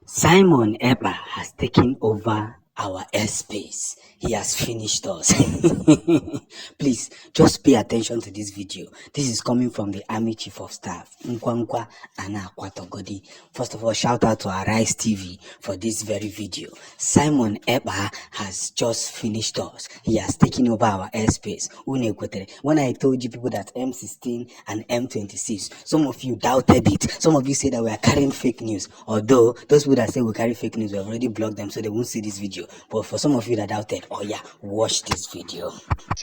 Simon Eber has taken over our airspace. He has finished us. Please, just pay attention to this video. This is coming from the Army Chief of Staff, Nkwankwa Ana Akwatogodi. First of all, shout out to Arise TV for this very video. Simon Eber has just finished us. He has taken over our airspace. When I told you people that M16 and M26, some of you doubted it. Some of you said that we are carrying fake news. Although those people that say we carry fake news, we have already blocked them so they won't see this video. But for some of you that doubted, oh yeah, watch this video.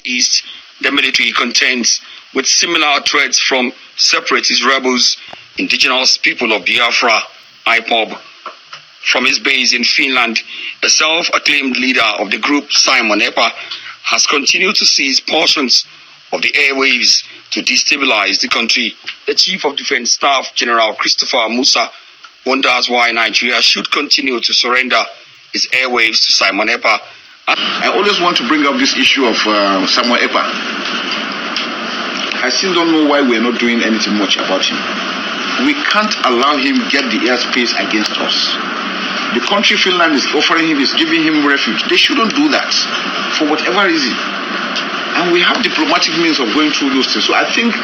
East, the military contends with similar threats from separatist rebels, indigenous people of Biafra, IPOB. From his base in Finland, a self-acclaimed leader of the group, Simon Eber, has continued to seize portions of the airwaves to destabilize the country. The Chief of Defense Staff, General Christopher Musa, wonders why Nigeria should continue to surrender its airwaves to Simon Eber. I always want to bring up this issue of Simon Eber. I still don't know why we're not doing anything much about him. We can't allow him get the airspace against us. The country Finland is offering him, is giving him refuge. They shouldn't do that for whatever reason. And we have diplomatic means of going through those things. So I think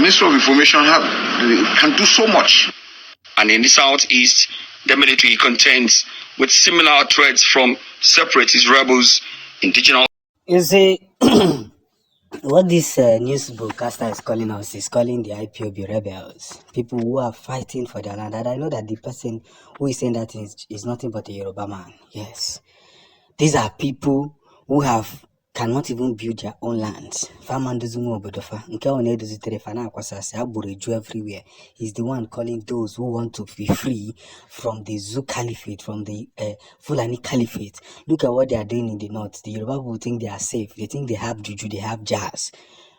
Ministry of Information can do so much. And in the southeast, the military contends with similar threats from separatist rebels, indigenous. You see, what this news broadcaster is calling us is calling the IPOB rebels, people who are fighting for their land. And I know that the person who is saying that is nothing but a Yoruba man. Yes, these are people who cannot even build their own lands. He's the one calling those who want to be free from the Zoo Caliphate, from the Fulani Caliphate. Look at what they are doing in the north. The Yoruba people think they are safe. They think they have juju, they have jazz.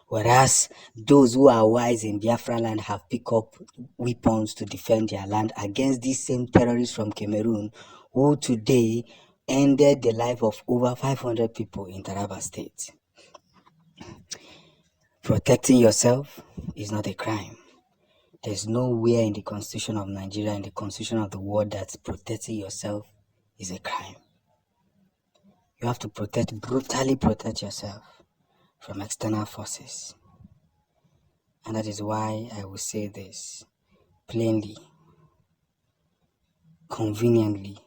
Whereas those who are wise in Biafra land have picked up weapons to defend their land against these same terrorists from Cameroon, who today ended the life of over 500 people in Taraba State. Protecting yourself is not a crime. There's nowhere in the Constitution of Nigeria, in the Constitution of the world, that protecting yourself is a crime. You have to brutally protect yourself from external forces. And that is why I will say this plainly, conveniently,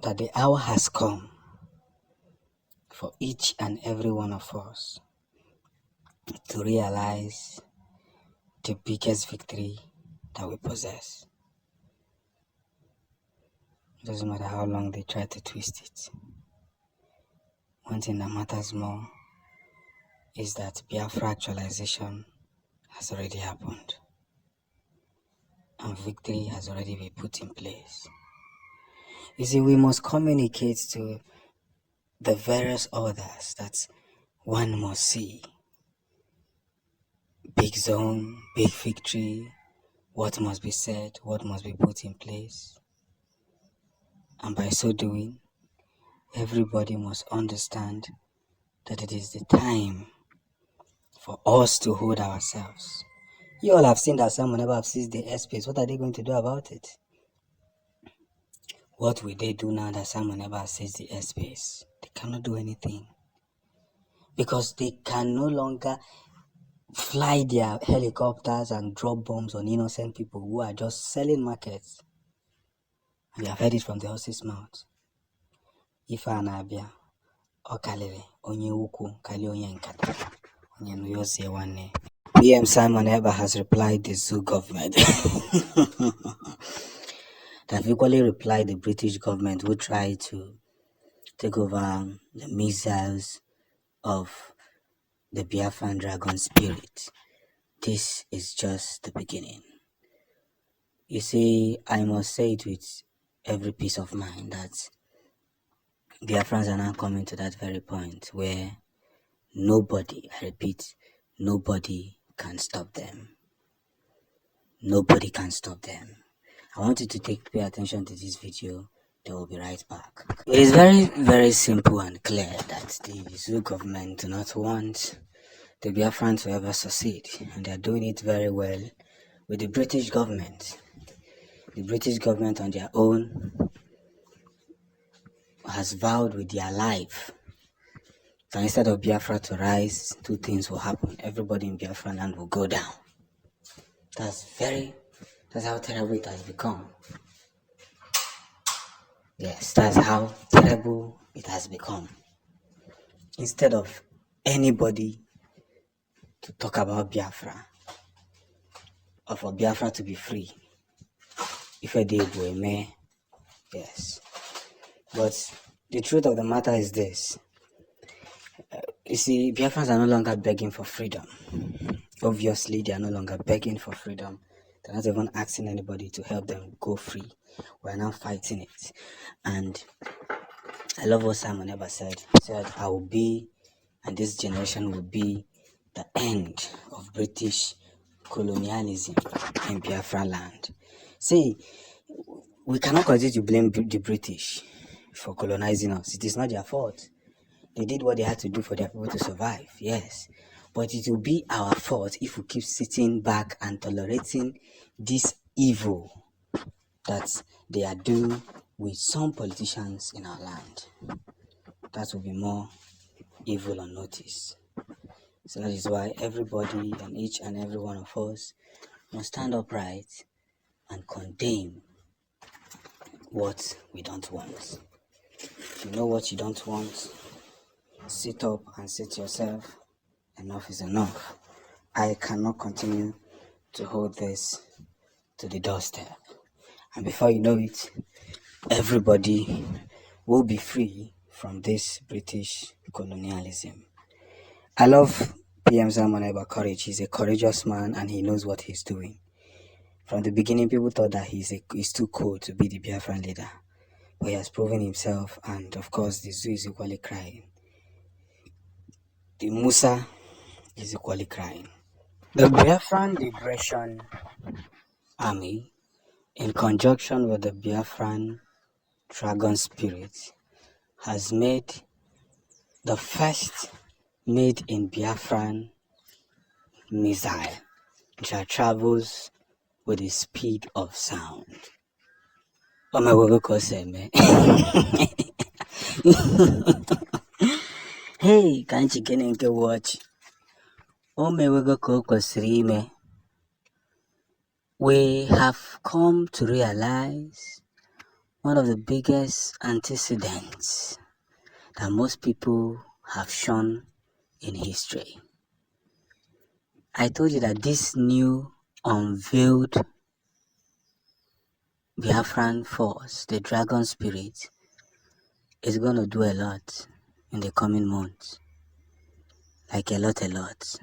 that the hour has come for each and every one of us to realize the biggest victory that we possess. It doesn't matter how long they try to twist it. One thing that matters more is that Biafra actualization has already happened and victory has already been put in place. You see, we must communicate to the various orders that one must see. Big zone, big victory, what must be said, what must be put in place. And by so doing, everybody must understand that it is the time for us to hold ourselves. You all have seen that Simon Eber have seized the airspace. What are they going to do about it? What will they do now that Simon Eber has seized the airspace? They cannot do anything. Because they can no longer fly their helicopters and drop bombs on innocent people who are just selling markets. And we have heard it from the horse's mouth. Ife anabia, okalere, onye ukwu, kali onye nkata, onye nuyozie wane. PM Simon Eber has replied the Zoo government. They have equally replied the British government, who tried to take over the missiles of the Biafran dragon spirit. This is just the beginning. You see, I must say it with every piece of mind that Biafrans are now coming to that very point where nobody, I repeat, nobody can stop them. Nobody can stop them. I want you to pay attention to this video. They will be right back. It is very, very simple and clear that the Zoo government do not want the Biafran to ever succeed, and they are doing it very well with the British government. the British government on their own has vowed with their life that instead of Biafra to rise, two things will happen. Everybody in Biafra land will go down. That's how terrible it has become. Yes, that's how terrible it has become. Instead of anybody to talk about Biafra, or for Biafra to be free, if a day may, yes. But the truth of the matter is this. You see, Biafrans are no longer begging for freedom. Obviously, they are no longer begging for freedom. They're not even asking anybody to help them go free. We're now fighting it. And I love what Simon Eber said. He said, I will be, and this generation will be the end of British colonialism in Biafra land. See, we cannot continue to blame the British for colonizing us. It is not their fault. They did what they had to do for their people to survive, yes. But it will be our fault if we keep sitting back and tolerating this evil that they are doing with some politicians in our land. That will be more evil on notice. So that is why everybody and each and every one of us must stand upright and condemn what we don't want. If you know what you don't want, sit up and say to yourself, enough is enough. I cannot continue to hold this to the doorstep. And before you know it, everybody will be free from this British colonialism. I love PM Simon Eber courage. He's a courageous man and he knows what he's doing. From the beginning, people thought that he's too cold to be the Biafran leader. But he has proven himself, and of course, the zoo is equally crying. The Musa is equally crying. The Biafran Liberation Army, in conjunction with the Biafran Dragon Spirit, has made the first made in Biafran missile that travels with the speed of sound. Oh my God, man. Hey, can't you get into watch? Oh my God, we have come to realize one of the biggest antecedents that most people have shown in history. I told you that this new unveiled Biafran force, the Dragon Spirit, is going to do a lot in the coming months. Like a lot.